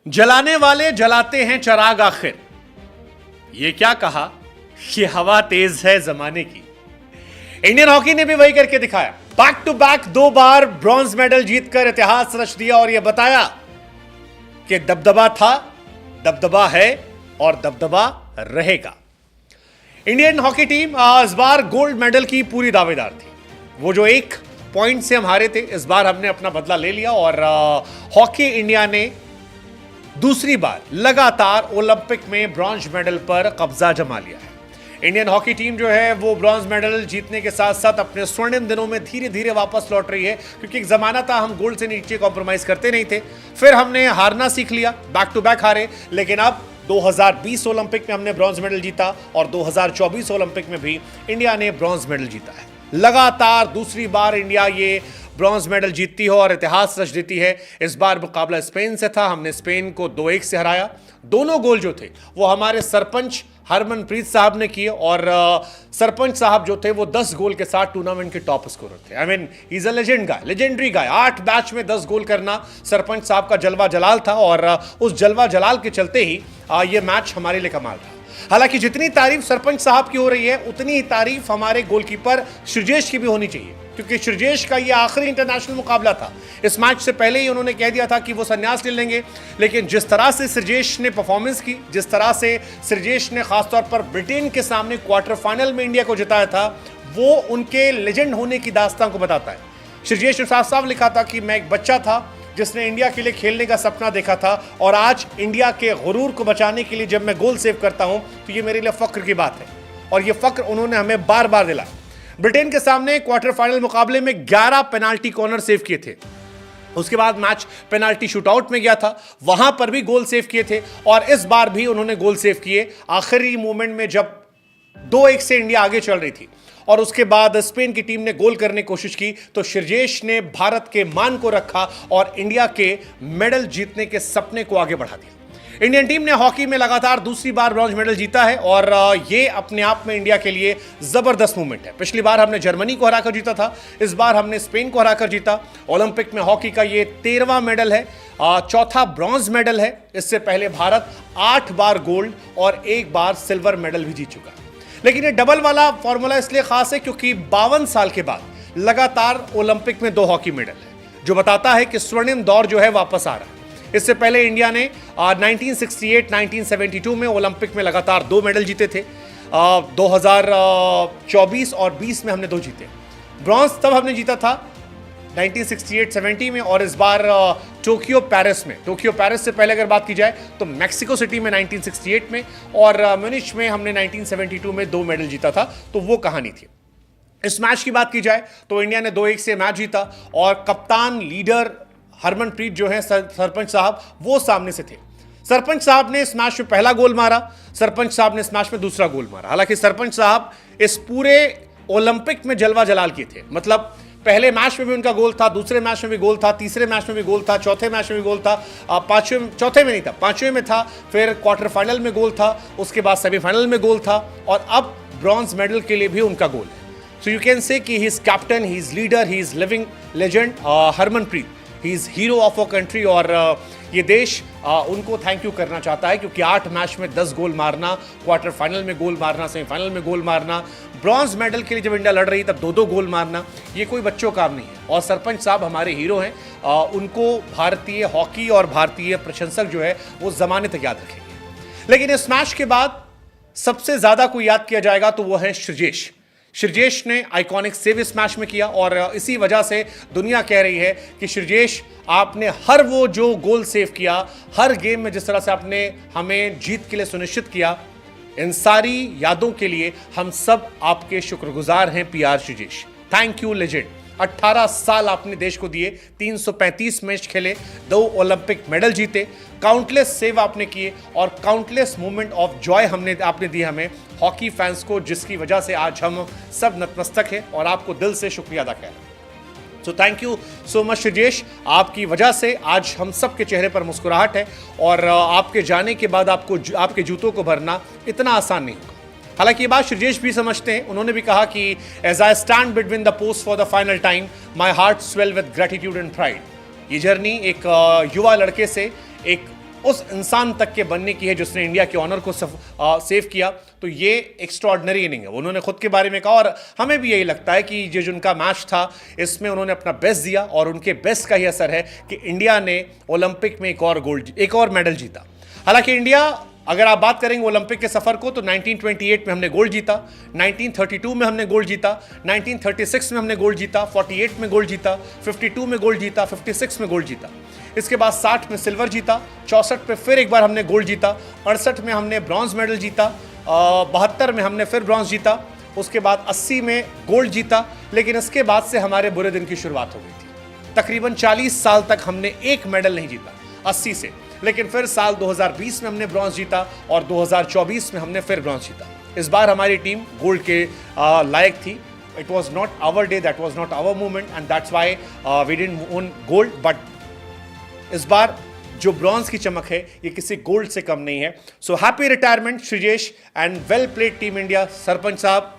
जलाने वाले जलाते हैं चिराग आखिर। ये क्या कहा, ये हवा तेज है जमाने की। इंडियन हॉकी ने भी वही करके दिखाया। बैक टू बैक 2 बार ब्रॉन्ज मेडल जीतकर इतिहास रच दिया और यह बताया कि दबदबा था, दबदबा है और दबदबा रहेगा। इंडियन हॉकी टीम इस बार गोल्ड मेडल की पूरी दावेदार थी। वो जो 1 पॉइंट से हम हारे थे, इस बार हमने अपना बदला ले लिया और हॉकी इंडिया ने दूसरी बार लगातार ओलंपिक में ब्रॉन्ज मेडल पर कब्जा जमा लिया है। इंडियन हॉकी टीम जो है वो ब्रॉन्ज मेडल जीतने के साथ साथ अपने स्वर्णिम दिनों में धीरे धीरे वापस लौट रही है, क्योंकि एक जमाना था हम गोल्ड से नीचे कॉम्प्रोमाइज करते नहीं थे। फिर हमने हारना सीख लिया, बैक टू बैक हारे, लेकिन अब 2020 ओलंपिक में हमने ब्रॉन्ज मेडल जीता और 2024 ओलंपिक में भी इंडिया ने ब्रॉन्ज मेडल जीता है। लगातार दूसरी बार इंडिया ये ब्रॉन्ज मेडल जीतती है और इतिहास रच देती है। इस बार मुकाबला स्पेन से था, हमने स्पेन को 2-1 से हराया। दोनों गोल जो थे वो हमारे सरपंच हरमनप्रीत साहब ने किए और सरपंच साहब जो थे वो 10 गोल के साथ टूर्नामेंट के टॉप स्कोरर थे। I mean he is a legend guy, legendary guy. 8 match में 10 गोल करना सरपंच साहब का जलवा जलाल था और उस जलवा जलाल के चलते ही ये मैच हमारे लिए कमाल था। हालांकि जितनी तारीफ सरपंच साहब की हो रही है, उतनी ही तारीफ हमारे गोलकीपर सृजेश की भी होनी चाहिए, क्योंकि सृजेश का ये आखिरी इंटरनेशनल मुकाबला था। इस मैच से पहले ही उन्होंने कह दिया था कि वो संन्यास ले लेंगे, लेकिन जिस तरह से सृजेश ने परफॉर्मेंस की, जिस तरह से सृजेश ने खासतौर पर ब्रिटेन के सामने क्वार्टर फाइनल में इंडिया को जिताया था, वो उनके लेजेंड होने की दास्तान को बताता है। सृजेश ने साफ साफ लिखा था कि मैं एक बच्चा था जिसने इंडिया के लिए खेलने का सपना देखा था और आज इंडिया के गुरूर को बचाने के लिए जब मैं गोल सेव करता हूं तो ये मेरे लिए फख्र की बात है, और ये फख्र उन्होंने हमें बार बार दिलाया। ब्रिटेन के सामने क्वार्टर फाइनल मुकाबले में 11 पेनाल्टी कॉर्नर सेव किए थे। उसके बाद मैच पेनाल्टी शूटआउट में गया था, वहां पर भी गोल सेव किए थे और इस बार भी उन्होंने गोल सेव किए आखिरी मोमेंट में जब 2-1 से इंडिया आगे चल रही थी और उसके बाद स्पेन की टीम ने गोल करने की कोशिश की तो सृजेश ने भारत के मान को रखा और इंडिया के मेडल जीतने के सपने को आगे बढ़ा दिया। इंडियन टीम ने हॉकी में लगातार दूसरी बार ब्रॉन्ज मेडल जीता है और ये अपने आप में इंडिया के लिए जबरदस्त मूवमेंट है। पिछली बार हमने जर्मनी को हराकर जीता था, इस बार हमने स्पेन को हराकर जीता। ओलंपिक में हॉकी का ये 13वां मेडल है, 4था ब्रॉन्ज मेडल है। इससे पहले भारत 8 बार गोल्ड और 1 बार सिल्वर मेडल भी जीत चुका है। लेकिन ये डबल वाला फॉर्मूला इसलिए खास है क्योंकि 52 साल के बाद लगातार ओलंपिक में 2 हॉकी मेडल है, जो बताता है कि स्वर्णिम दौर जो है वापस आ रहा है। इससे पहले इंडिया ने 1968, 1972 में ओलंपिक में लगातार 2 मेडल जीते थे। 2024 और 20 में हमने 2 जीते। ब्रॉन्ज तब हमने जीता था 1968-70 में और इस बार टोक्यो पेरिस में। टोक्यो पेरिस से पहले अगर बात की जाए तो मैक्सिको सिटी में 1968 में और म्यूनिच में हमने 1972 में 2 मेडल जीता था। तो वो कहानी थी। इस मैच की बात की जाए तो इंडिया ने 2-1 से मैच जीता और कप्तान लीडर हरमनप्रीत जो है सरपंच साहब वो सामने से थे। सरपंच साहब ने इस मैच में पहला गोल मारा, सरपंच साहब ने इस मैच में दूसरा गोल मारा। हालांकि सरपंच साहब इस पूरे ओलंपिक में जलवा जलाल किए थे। मतलब पहले मैच में भी उनका गोल था, दूसरे मैच में भी गोल था, तीसरे मैच में भी गोल था, चौथे मैच में भी गोल था, चौथे में नहीं था, 5वें में था, फिर क्वार्टर फाइनल में गोल था, उसके बाद सेमीफाइनल में गोल था और अब ब्रॉन्ज मेडल के लिए भी उनका गोल है। सो यू कैन से कि he is captain, he is leader, he is living legend Harmanpreet, he is hero of a country और ये देश उनको थैंक यू करना चाहता है, क्योंकि 8 मैच में 10 गोल मारना, क्वार्टर फाइनल में गोल मारना, सेमीफाइनल में गोल मारना, ब्रॉन्ज मेडल के लिए जब इंडिया लड़ रही तब 2-2 गोल मारना, ये कोई बच्चों काम नहीं है। और सरपंच साहब हमारे हीरो हैं, उनको भारतीय हॉकी और भारतीय प्रशंसक जो है वो ज़माने तक याद रखेंगे। लेकिन इस मैच के बाद सबसे ज़्यादा कोई याद किया जाएगा तो वो है सृजेश। सृजेश ने आइकॉनिक सेव इस मैच में किया और इसी वजह से दुनिया कह रही है कि सृजेश आपने हर वो जो गोल सेव किया, हर गेम में जिस तरह से आपने हमें जीत के लिए सुनिश्चित किया, इन सारी यादों के लिए हम सब आपके शुक्रगुजार हैं P R Sreejesh. Thank you legend. 18 साल आपने देश को दिए, 335 मैच खेले, 2 ओलंपिक मेडल जीते, काउंटलेस सेव आपने किए और काउंटलेस मोमेंट ऑफ जॉय आपने दी हमें हॉकी फैंस को, जिसकी वजह से आज हम सब नतमस्तक हैं और आपको दिल से शुक्रिया अदा कर रहे हैं। So thank you so much Sreejesh, आपकी वजह से आज हम सब के चेहरे पर मुस्कुराहट है और आपके जाने के बाद आपके जूतों को भरना इतना आसान नहीं होगा। हालांकि ये बात सृजेश भी समझते हैं, उन्होंने भी कहा कि as I stand between the post for the final time my heart swell with gratitude and pride. ये जर्नी एक युवा लड़के से एक उस इंसान तक के बनने की है जिसने इंडिया के ऑनर को सेव किया। तो ये एक्स्ट्रॉर्डनरी इनिंग है, उन्होंने खुद के बारे में कहा और हमें भी यही लगता है कि ये जो उनका मैच था इसमें उन्होंने अपना बेस्ट दिया और उनके बेस्ट का ही असर है कि इंडिया ने ओलंपिक में एक और मेडल जीता। हालांकि इंडिया, अगर आप बात करेंगे ओलंपिक के सफर को, तो 1928 में हमने गोल्ड जीता, 1932 में हमने गोल्ड जीता, 1936 में हमने गोल्ड जीता, 48 में गोल्ड जीता, 52 में गोल्ड जीता, 56 में गोल्ड जीता। इसके बाद 60 में सिल्वर जीता, 64 पे फिर एक बार हमने गोल्ड जीता, 68 में हमने ब्रॉन्ज मेडल जीता, 72 में हमने फिर ब्रॉन्ज जीता, उसके बाद 80 में गोल्ड जीता। लेकिन इसके बाद से हमारे बुरे दिन की शुरुआत हो गई थी। तकरीबन 40 साल तक हमने एक मेडल नहीं जीता 80 से, लेकिन फिर साल 2020 में हमने ब्रॉन्ज जीता और 2024 में हमने फिर ब्रॉन्ज जीता। इस बार हमारी टीम गोल्ड के लायक थी। It was not our day, that was not our movement and that's why we didn't won gold. But इस बार जो ब्रॉन्ज की चमक है ये किसी गोल्ड से कम नहीं है। So happy retirement Sreejesh and well played team India. Sarpanch साहब,